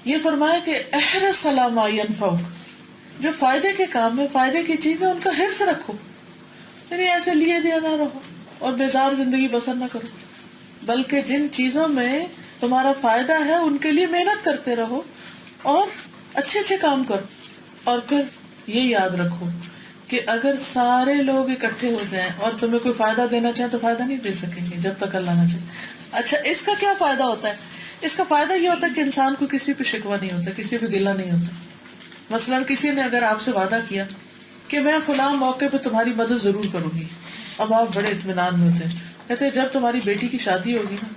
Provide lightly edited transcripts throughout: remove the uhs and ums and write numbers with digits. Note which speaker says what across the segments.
Speaker 1: یہ فرمایا کہ احرص علی ما ینفعک، جو فائدے کے کام میں، فائدے کی چیز ہے ان کا حرص رکھو، یعنی ایسے لیے دیا نہ رہو اور بیزار زندگی بسر نہ کرو، بلکہ جن چیزوں میں تمہارا فائدہ ہے ان کے لیے محنت کرتے رہو اور اچھے اچھے کام کرو. اور پھر یہ یاد رکھو کہ اگر سارے لوگ اکٹھے ہو جائیں اور تمہیں کوئی فائدہ دینا چاہیں تو فائدہ نہیں دے سکیں گے جب تک اللہ نہ چاہے. اچھا، اس کا کیا فائدہ ہوتا ہے؟ اس کا فائدہ یہ ہوتا ہے کہ انسان کو کسی پہ شکوہ نہیں ہوتا، کسی پہ گلہ نہیں ہوتا. مثلاً کسی نے اگر آپ سے وعدہ کیا کہ میں فلاں موقع پہ تمہاری مدد ضرور کروں گی، اب آپ بڑے اطمینان میں ہوتے ہیں، کہتے ہیں جب تمہاری بیٹی کی شادی ہوگی نا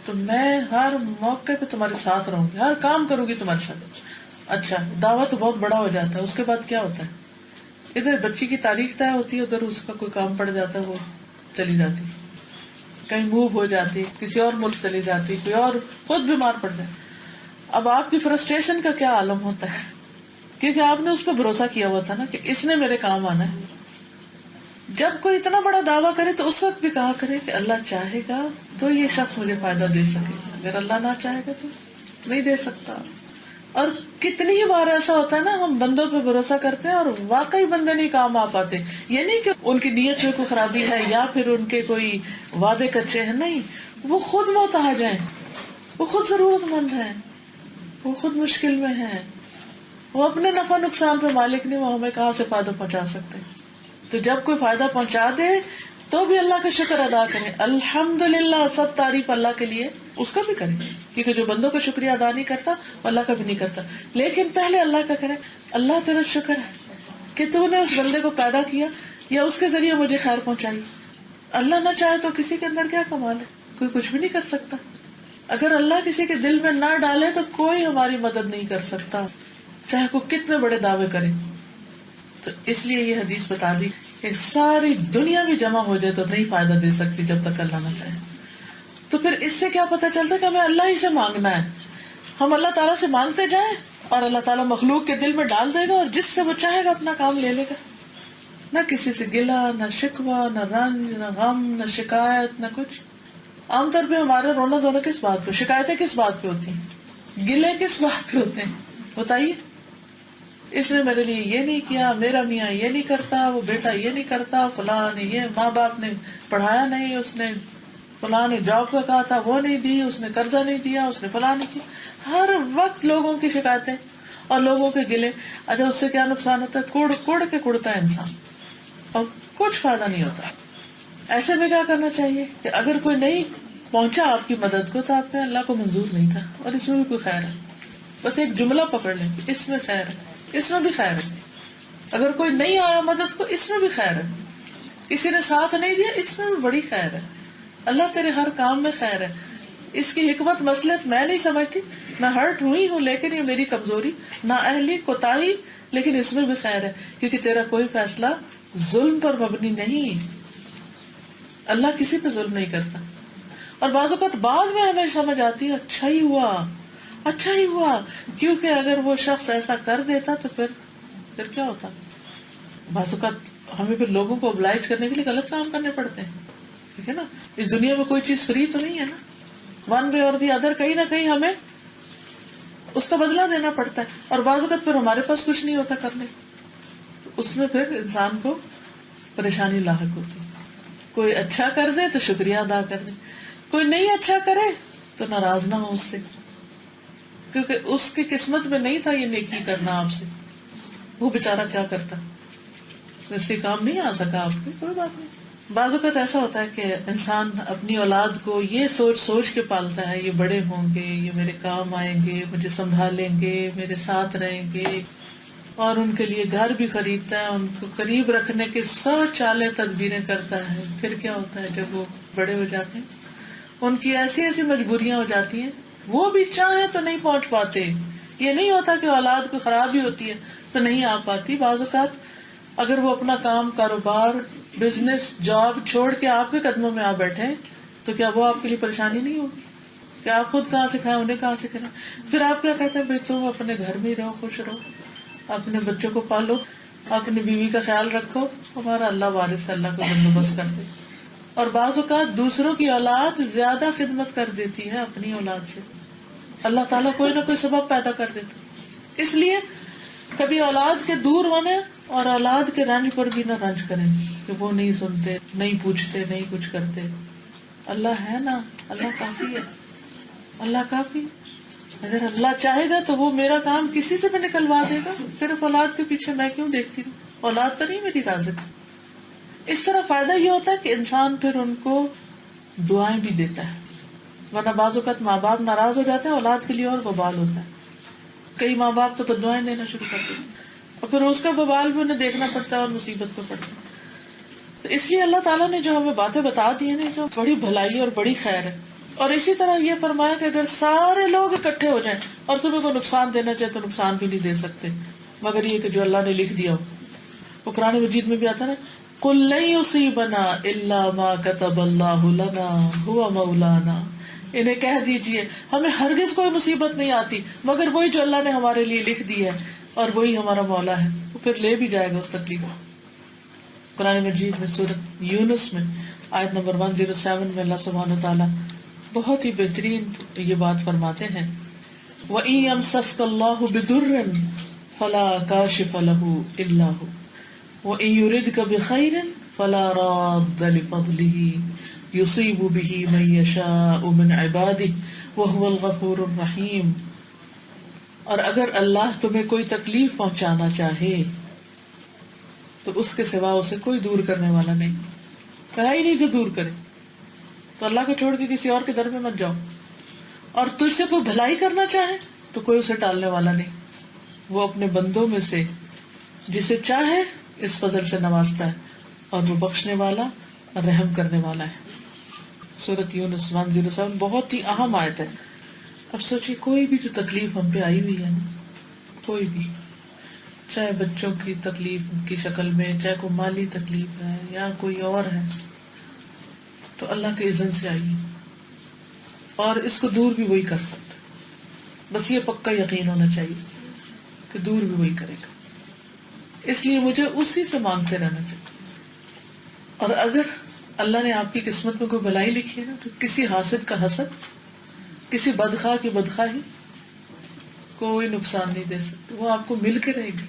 Speaker 1: تو میں ہر موقع پہ تمہارے ساتھ رہوں گی، ہر کام کروں گی تمہارے ساتھ. اچھا، دعویٰ تو بہت بڑا ہو جاتا ہے. اس کے بعد کیا ہوتا ہے؟ ادھر بچی کی تاریخ طے ہوتی ہے، ادھر اس کا کوئی کام پڑ جاتا ہے، وہ چلی جاتی، کہیں موو ہو جاتی، کسی اور ملک چلی جاتی، کوئی اور خود بیمار پڑ جائے. اب آپ کی فرسٹریشن کا کیا عالم ہوتا ہے، کیونکہ آپ نے اس پہ بھروسہ کیا ہوا تھا نا کہ اس نے میرے کام آنا ہے. جب کوئی اتنا بڑا دعویٰ کرے تو اس وقت بھی کہا کرے کہ اللہ چاہے گا تو یہ شخص مجھے فائدہ دے سکے گا، اگر اللہ نہ چاہے گا تو نہیں دے سکتا. اور کتنی ہی بار ایسا ہوتا ہے نا، ہم بندوں پہ بھروسہ کرتے ہیں اور واقعی بندے نہیں کام آ پاتے. یہ نہیں کہ ان کی نیت میں کوئی خرابی ہے یا پھر ان کے کوئی وعدے کچے ہیں، نہیں، وہ خود محتاج ہیں، وہ خود ضرورت مند ہیں، وہ خود مشکل میں ہیں، وہ اپنے نفع نقصان پہ مالک نہیں، وہ ہمیں کہاں سے فائدہ پہنچا سکتے. تو جب کوئی فائدہ پہنچا دے تو بھی اللہ کا شکر ادا کریں، الحمدللہ، سب تعریف اللہ کے لیے، اس کا بھی کریں، کیونکہ جو بندوں کا شکریہ ادا نہیں کرتا وہ اللہ کا بھی نہیں کرتا. لیکن پہلے اللہ کا کریں، اللہ تیرا شکر ہے کہ تو نے اس بندے کو پیدا کیا یا اس کے ذریعے مجھے خیر پہنچائی. اللہ نہ چاہے تو کسی کے اندر کیا کمال ہے، کوئی کچھ بھی نہیں کر سکتا. اگر اللہ کسی کے دل میں نہ ڈالے تو کوئی ہماری مدد نہیں کر سکتا، چاہے کوئی کتنے بڑے دعوے کرے. تو اس لیے یہ حدیث بتا دی کہ ساری دنیا بھی جمع ہو جائے تو نہیں فائدہ دے سکتی جب تک اللہ نہ چاہے. تو پھر اس سے کیا پتا چلتا ہے کہ ہمیں اللہ ہی سے مانگنا ہے. ہم اللہ تعالیٰ سے مانگتے جائیں اور اللہ تعالیٰ مخلوق کے دل میں ڈال دے گا، اور جس سے وہ چاہے گا اپنا کام لے لے گا. نہ کسی سے گلہ، نہ شکوہ، نہ رنج، نہ غم، نہ شکایت، نہ کچھ. عام طور پہ ہمارے رونا دھونا کس بات پہ، شکایتیں کس بات پہ ہوتی ہیں، گلے کس بات پہ ہوتے ہیں، بتائیے. اس نے میرے لیے یہ نہیں کیا، میرا میاں یہ نہیں کرتا، وہ بیٹا یہ نہیں کرتا، فلاں نے یہ، ماں باپ نے پڑھایا نہیں، اس نے فلاں نے جاب کا کہا تھا وہ نہیں دی، اس نے قرضہ نہیں دیا، اس نے فلاں نہیں کیا. ہر وقت لوگوں کی شکایتیں اور لوگوں کے گلے. اچھا، اس سے کیا نقصان ہوتا ہے؟ کڑ کڑ کے کڑتا ہے انسان اور کچھ فائدہ نہیں ہوتا. ایسے میں کیا کرنا چاہیے کہ اگر کوئی نہیں پہنچا آپ کی مدد کو تو آپ کے اللہ کو منظور نہیں تھا اور اس میں بھی کوئی خیر ہے. بس ایک جملہ پکڑ لیں، اس میں خیر ہے، اس میں بھی خیر ہے. اگر کوئی نہیں آیا مدد کو، اس میں بھی خیر ہے. کسی نے ساتھ نہیں دیا، اس میں بھی بڑی خیر ہے. اللہ تیرے ہر کام میں خیر ہے. اس کی حکمت مصلحت میں نہیں سمجھتی، میں ہرٹ ہوئی ہوں لیکن یہ میری کمزوری، نہ اہلی کوتاہی، لیکن اس میں بھی خیر ہے کیونکہ تیرا کوئی فیصلہ ظلم پر مبنی نہیں. اللہ کسی پہ ظلم نہیں کرتا. اور بعض اوقات بعد میں ہمیں سمجھ آتی ہے اچھا ہی ہوا، اچھا ہی ہوا، کیونکہ اگر وہ شخص ایسا کر دیتا تو پھر کیا ہوتا. بعض اوقات ہمیں پھر لوگوں کو oblige کرنے کے لیے غلط کام کرنے پڑتے ہیں، ٹھیک ہے نا. اس دنیا میں کوئی چیز فری تو نہیں ہے نا، ون وے اور دی ادر کہیں نہ کہیں ہمیں اس کا بدلہ دینا پڑتا ہے. اور بعض اوقات پھر ہمارے پاس کچھ نہیں ہوتا کرنے، اس میں پھر انسان کو پریشانی لاحق ہوتی. کوئی اچھا کر دے تو شکریہ ادا کر دے، کوئی نہیں اچھا کرے تو ناراض نہ ہو اس سے، کیونکہ اس کی قسمت میں نہیں تھا یہ نیکی کرنا آپ سے. وہ بیچارہ کیا کرتا، اس کے کام نہیں آ سکا آپ کے، کوئی بات نہیں. بعض اوقات ایسا ہوتا ہے کہ انسان اپنی اولاد کو یہ سوچ سوچ کے پالتا ہے، یہ بڑے ہوں گے، یہ میرے کام آئیں گے، مجھے سنبھالیں گے، میرے ساتھ رہیں گے، اور ان کے لیے گھر بھی خریدتا ہے، ان کو قریب رکھنے کی سو چالیں تدبیریں کرتا ہے. پھر کیا ہوتا ہے جب وہ بڑے ہو جاتے ہیں، ان کی ایسی ایسی مجبوریاں ہو جاتی ہیں، وہ بھی چاہیں تو نہیں پہنچ پاتے. یہ نہیں ہوتا کہ اولاد کو خرابی ہوتی ہے تو نہیں آ پاتی. بعض اوقات اگر وہ اپنا کام، کاروبار، بزنس، جاب چھوڑ کے آپ کے قدموں میں آ بیٹھے تو کیا وہ آپ کے لیے پریشانی نہیں ہوگی کہ آپ خود کہاں سے کھائیں، انہیں کہاں سے کھلائیں؟ پھر آپ کیا کہتے ہیں، بھائی تم اپنے گھر میں ہی رہو، خوش رہو، اپنے بچوں کو پالو، اپنی بیوی کا خیال رکھو، ہمارا اللہ وارث ہے، اللہ کو بندوبست کر دے. اور بعض اوقات دوسروں کی اولاد زیادہ خدمت کر دیتی ہے اپنی اولاد سے. اللہ تعالیٰ کوئی نہ کوئی سبب پیدا کر دیتا. اس لیے کبھی اولاد کے دور ہونے اور اولاد کے رنج پر بھی نہ رنج کریں کہ وہ نہیں سنتے, نہیں پوچھتے, نہیں کچھ کرتے. اللہ ہے نا, اللہ کافی ہے, اللہ کافی. اگر اللہ چاہے گا تو وہ میرا کام کسی سے بھی نکلوا دے گا. صرف اولاد کے پیچھے میں کیوں دیکھتی ہوں؟ اولاد تو نہیں میری رازق. اس طرح فائدہ یہ ہوتا ہے کہ انسان پھر ان کو دعائیں بھی دیتا ہے, ورنہ بعض اوقات ماں باپ ناراض ہو جاتے ہیں, اولاد کے لیے اور وبال ہوتا ہے. کئی ماں باپ تو دعائیں دینا شروع کر دیتے ہیں اور پھر اس کا وبال بھی انہیں دیکھنا پڑتا ہے اور مصیبت پہ پڑتا ہے. تو اس لیے اللہ تعالیٰ نے جو ہمیں باتیں بتا دی ہیں اس میں بڑی بھلائی اور بڑی خیر ہے. اور اسی طرح یہ فرمایا کہ اگر سارے لوگ اکٹھے ہو جائیں اور تمہیں کوئی نقصان دینا چاہے تو نقصان بھی نہیں دے سکتے مگر یہ کہ جو اللہ نے لکھ دیا ہو. وہ قرآن مجید میں بھی آتا ہے نا, قُل لَن يُصِيبَنَا إِلَّا مَا كَتَبَ اللَّهُ لَنَا هُوَ مَوْلَانَا. انہیں کہہ دیجئے ہمیں ہرگز کوئی مصیبت نہیں آتی مگر وہی جو اللہ نے ہمارے لیے لکھ دی ہے اور وہی ہمارا مولا ہے. وہ پھر لے بھی جائے گا اس تکلیف. قرآن مجید میں سورۃ یونس میں آیت نمبر 107 میں اللہ سبحانہ وتعالیٰ بہت ہی بہترین یہ بات فرماتے ہیں, وَإِن يَمْسَسْكَ اللَّهُ بِضُرٍّ فَلَا كَاشِفَ لَهُ إِلَّا هُوَ وَإِن يُرِدْكَ بِخَيْرٍ فَلَا رَادَّ لِفَضْلِهِ يُصِيبُ بِهِ مَن يَشَاءُ مِنْ عِبَادِهِ وَهُوَ الْغَفُورُ الرَّحِيمُ. اور اگر اللہ تمہیں کوئی تکلیف پہنچانا چاہے تو اس کے سوا اسے کوئی دور کرنے والا نہیں, کہا ہی نہیں جو دور کرے. تو اللہ کو چھوڑ کے کسی اور کے در میں مت جاؤ. اور تجھ سے کوئی بھلائی کرنا چاہے تو کوئی اسے ٹالنے والا نہیں. وہ اپنے بندوں میں سے جسے چاہے اس فضل سے نوازتا ہے اور وہ بخشنے والا اور رحم کرنے والا ہے. سورۃ یونس 107 بہت ہی اہم آیت ہے. اب سوچئے کوئی بھی جو تکلیف ہم پہ آئی ہوئی ہے نا, کوئی بھی, چاہے بچوں کی تکلیف کی شکل میں, چاہے کوئی مالی تکلیف ہے یا کوئی اور ہے, تو اللہ کے اذن سے آئی اور اس کو دور بھی وہی کر سکتا ہے. بس یہ پکا یقین ہونا چاہیے کہ دور بھی وہی کرے گا. اس لیے مجھے اسی سے مانگتے رہنا چاہیے. اور اگر اللہ نے آپ کی قسمت میں کوئی بھلائی لکھی ہے نا تو کسی حاسد کا حسد, کسی بدخواہ کی بدخواہی کوئی نقصان نہیں دے سکتی, وہ آپ کو مل کے رہے گی.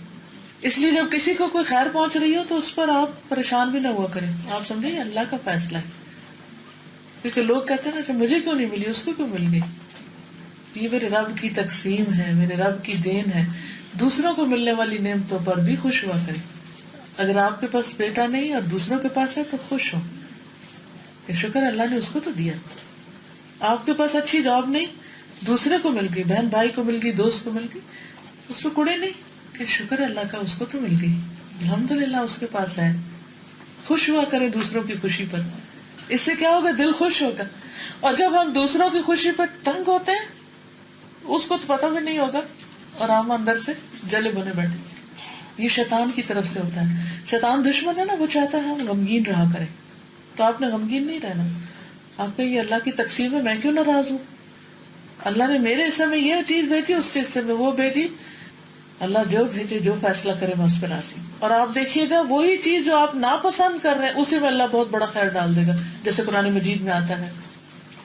Speaker 1: اس لیے جب کسی کو کوئی خیر پہنچ رہی ہو تو اس پر آپ پریشان بھی نہ ہوا کریں. آپ سمجھیں یہ اللہ کا فیصلہ ہے. کیونکہ لوگ کہتے ہیں نا اچھا مجھے کیوں نہیں ملی, اس کو کیوں مل گئی. یہ میرے رب کی تقسیم ہے, میرے رب کی دین ہے. دوسروں کو ملنے والی نعمتوں پر بھی خوش ہوا کریں. اگر آپ کے پاس بیٹا نہیں اور دوسروں کے پاس ہے تو خوش ہو کہ شکر اللہ نے اس کو تو دیا. آپ کے پاس اچھی جاب نہیں, دوسرے کو مل گئی, بہن بھائی کو مل گئی, دوست کو مل گئی, اس پہ کڑے نہیں کہ شکر اللہ کا اس کو تو مل گئی, الحمدللہ اس کے پاس ہے. خوش ہوا کریں دوسروں کی خوشی پر. اس سے کیا ہوگا, دل خوش ہوگا. اور جب ہم دوسروں کی خوشی پر تنگ ہوتے ہیں اس کو تو پتہ بھی نہیں ہوگا اور ہم اندر سے جلے بنے بیٹھے. یہ شیطان کی طرف سے ہوتا ہے. شیطان دشمن ہے نا, وہ چاہتا ہے ہم غمگین رہا کریں. تو آپ نے غمگین نہیں رہنا. آپ کا یہ اللہ کی تقسیم ہے, میں کیوں ناراض ہوں. اللہ نے میرے حصے میں یہ چیز بھیجی, اس کے حصے میں وہ بھیجی. اللہ جو بھیجے, جو فیصلہ کرے میں اس پہ راضی. اور آپ دیکھیے گا وہی چیز جو آپ ناپسند کر رہے ہیں اسی میں اللہ بہت بڑا خیر ڈال دے گا. جیسے قرآن مجید میں آتا ہے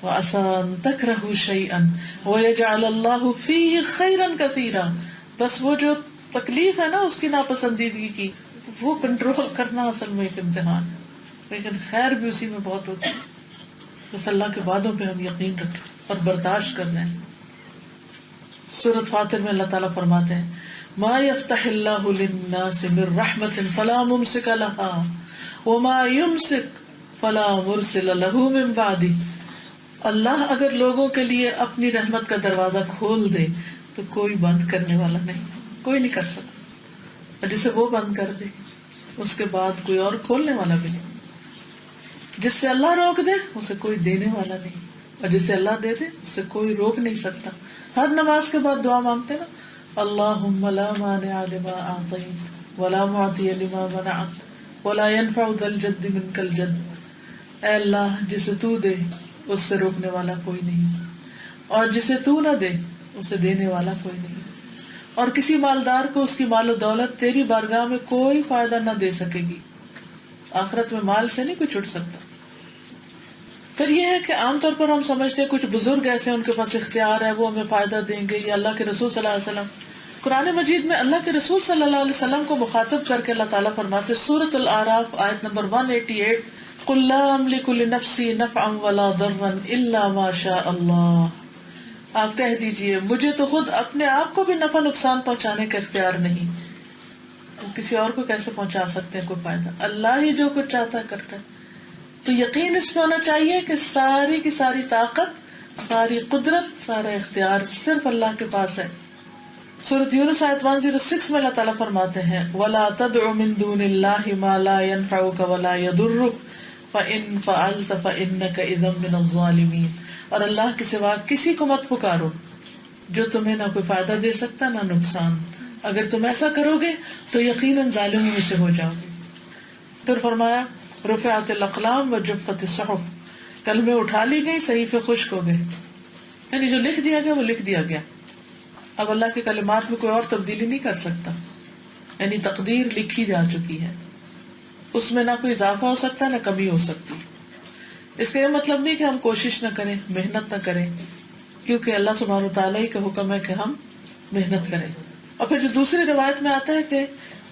Speaker 1: وَعَسَىٰ أَن تَكْرَهُوا شَيْئًا وَيَجْعَلَ اللَّهُ فِيهِ خَيْرًا كَثِيرًا. بس وہ جو تکلیف ہے نا اس کی ناپسندیدگی کی, وہ کنٹرول کرنا اصل میں ایک امتحان ہے, لیکن خیر بھی اسی میں بہت ہوتی ہے. بس اللہ کے وعدوں پہ ہم یقین رکھیں اور برداشت کر رہے ہیں. سورۃ فاطر میں اللہ تعالیٰ فرماتے ہیں ما يفتح اللہ للناس من رحمت فلا ممسک لها وما يمسک فلا مرسل له من بعده. اللہ اگر لوگوں کے لیے اپنی رحمت کا دروازہ کھول دے تو کوئی بند کرنے والا نہیں, کوئی نہیں کر سکتا. اور جسے وہ بند کر دے اس کے بعد کوئی اور کھولنے والا بھی نہیں. جس سے اللہ روک دے اسے کوئی دینے والا نہیں, اور جس سے اللہ دے دے اسے کوئی روک نہیں سکتا. ہر نماز کے بعد دعا مانگتے نا, اللہم لا مانع لما اعطیت ولا معطی لما منعت ولا ينفع ذا الجد منک الجد. اے اللہ جسے تو دے اس سے روکنے والا کوئی نہیں, اور جسے تو نہ دے اسے دینے والا کوئی نہیں, اور کسی مالدار کو اس کی مال و دولت تیری بارگاہ میں کوئی فائدہ نہ دے سکے گی. آخرت میں مال سے نہیں کوئی چھٹ سکتا. پھر یہ ہے کہ عام طور پر ہم سمجھتے ہیں کچھ بزرگ ایسے ہیں ان کے پاس اختیار ہے، وہ ہمیں فائدہ دیں گے، یا اللہ کے رسول صلی اللہ علیہ وسلم. قرآن مجید میں اللہ کے رسول صلی اللہ علیہ وسلم کو مخاطب کر کے اللہ تعالیٰ فرماتے سورۃ الاعراف آیت نمبر 188 قل لا املک لنفسی نفعا ولا ضرا الا ما شاء اللہ. آپ کہہ دیجئے مجھے تو خود اپنے آپ کو بھی نفع نقصان پہنچانے کا اختیار نہیں، کسی اور کو کیسے پہنچا سکتے ہیں کوئی فائدہ؟ اللہ ہی جو کچھ چاہتا ہے کرتا ہے. تو یقین اس میں ہونا چاہیے کہ ساری کی ساری طاقت، ساری قدرت، سارا اختیار صرف اللہ کے پاس ہے. سورۃ یونس آیت 106 میں اللہ تعالیٰ فرماتے ہیں وَلَا تَدْعُ مِن دُونِ اللَّهِ مَا لَا يَنفَعُكَ وَلَا يَضُرُّكَ فَإِن فَعَلْتَ فَإِنَّكَ إِذًا مِنَ الظَّالِمِينَ. اور اللہ کے سوا کسی کو مت پکارو جو تمہیں نہ کوئی فائدہ دے سکتا نہ نقصان، اگر تم ایسا کرو گے تو یقیناً ظالموں میں سے ہو جاؤ گے. پھر فرمایا رفعت الاقلام وجفت الصحف، قلمیں اٹھا لی گئی، صحیفے خشک ہو گئے. یعنی جو لکھ دیا گیا وہ لکھ دیا گیا، اب اللہ کے کلمات میں کوئی اور تبدیلی نہیں کر سکتا. یعنی تقدیر لکھی جا چکی ہے، اس میں نہ کوئی اضافہ ہو سکتا نہ کمی ہو سکتی. اس کا یہ مطلب نہیں کہ ہم کوشش نہ کریں، محنت نہ کریں، کیونکہ اللہ سبحانہ وتعالیٰ ہی کا حکم ہے کہ ہم محنت کریں. اور پھر جو دوسری روایت میں آتا ہے کہ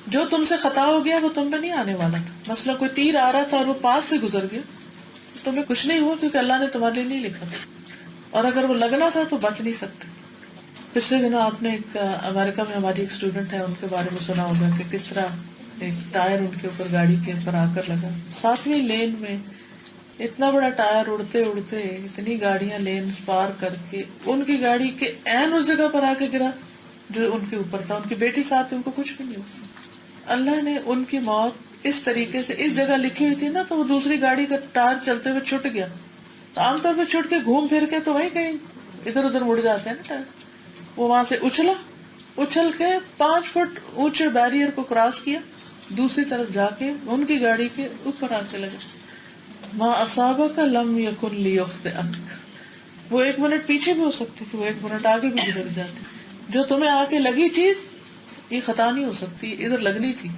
Speaker 1: جو تم سے خطا ہو گیا وہ تم پہ نہیں آنے والا تھا. مثلا کوئی تیر آ رہا تھا اور وہ پاس سے گزر گیا، تمہیں کچھ نہیں ہوا کیونکہ اللہ نے تمہارے لیے نہیں لکھا تھا، اور اگر وہ لگنا تھا تو بچ نہیں سکتے. پچھلے دنوں آپ نے ایک امریکہ میں ہماری ایک اسٹوڈنٹ ہے ان کے بارے میں سنا ہوگا کہ کس طرح ایک ٹائر ان کے اوپر گاڑی کے اوپر آ کر لگا. 7ویں لین میں اتنا بڑا ٹائر اڑتے اڑتے اتنی گاڑیاں لین پار کر کے ان کی گاڑی کے عین اس جگہ پر آ کے گرا جو ان کے اوپر تھا. ان کی بیٹی ساتھ تھی، ان کو کچھ بھی نہیں ہوا. اللہ نے ان کی موت اس طریقے سے اس جگہ لکھی ہوئی تھی نا، تو وہ دوسری گاڑی کا ٹائر چلتے ہوئے چھٹ گیا. تو عام طور پہ چھٹ کے گھوم پھر کے تو وہیں کہیں ادھر ادھر مڑ جاتے ہیں نا ٹائر. وہ وہاں سے اچھل کے 5 فٹ اونچے بیریئر کو کراس کیا، دوسری طرف جا کے ان کی گاڑی کے اوپر آ کے لگا. ما اصابک لم یکن لیخطئک، وہ 1 منٹ پیچھے بھی ہو سکتی تھی، وہ 1 منٹ آگے بھی گزر جاتی. جو تمہیں آ کے لگی چیز یہ خطا نہیں ہو سکتی، ادھر لگنی تھی.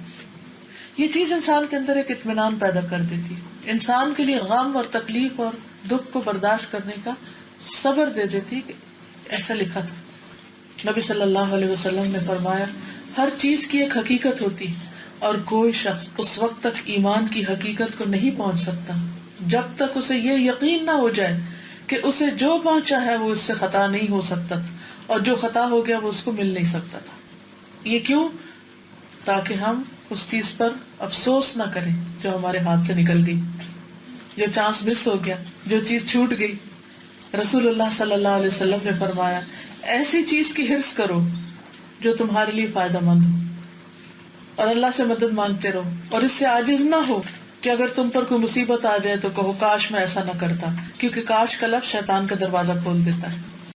Speaker 1: یہ چیز انسان کے اندر ایک اطمینان پیدا کر دیتی، انسان کے لیے غم اور تکلیف اور دکھ کو برداشت کرنے کا صبر دے دیتی کہ ایسا لکھا تھا. نبی صلی اللہ علیہ وسلم نے فرمایا ہر چیز کی ایک حقیقت ہوتی اور کوئی شخص اس وقت تک ایمان کی حقیقت کو نہیں پہنچ سکتا جب تک اسے یہ یقین نہ ہو جائے کہ اسے جو پہنچا ہے وہ اس سے خطا نہیں ہو سکتا تھا، اور جو خطا ہو گیا وہ اس کو مل نہیں سکتا تھا. یہ کیوں؟ تاکہ ہم اس چیز پر افسوس نہ کریں جو ہمارے ہاتھ سے نکل گئی، جو چانس مس ہو گیا، جو چیز چھوٹ گئی. رسول اللہ صلی اللہ علیہ وسلم نے فرمایا ایسی چیز کی حرص کرو جو تمہارے لیے فائدہ مند ہو، اور اللہ سے مدد مانگتے رہو، اور اس سے عاجز نہ ہو کہ اگر تم پر کوئی مصیبت آ جائے تو کہو کاش میں ایسا نہ کرتا، کیونکہ کاش کا لفظ شیطان کا دروازہ کھول دیتا ہے.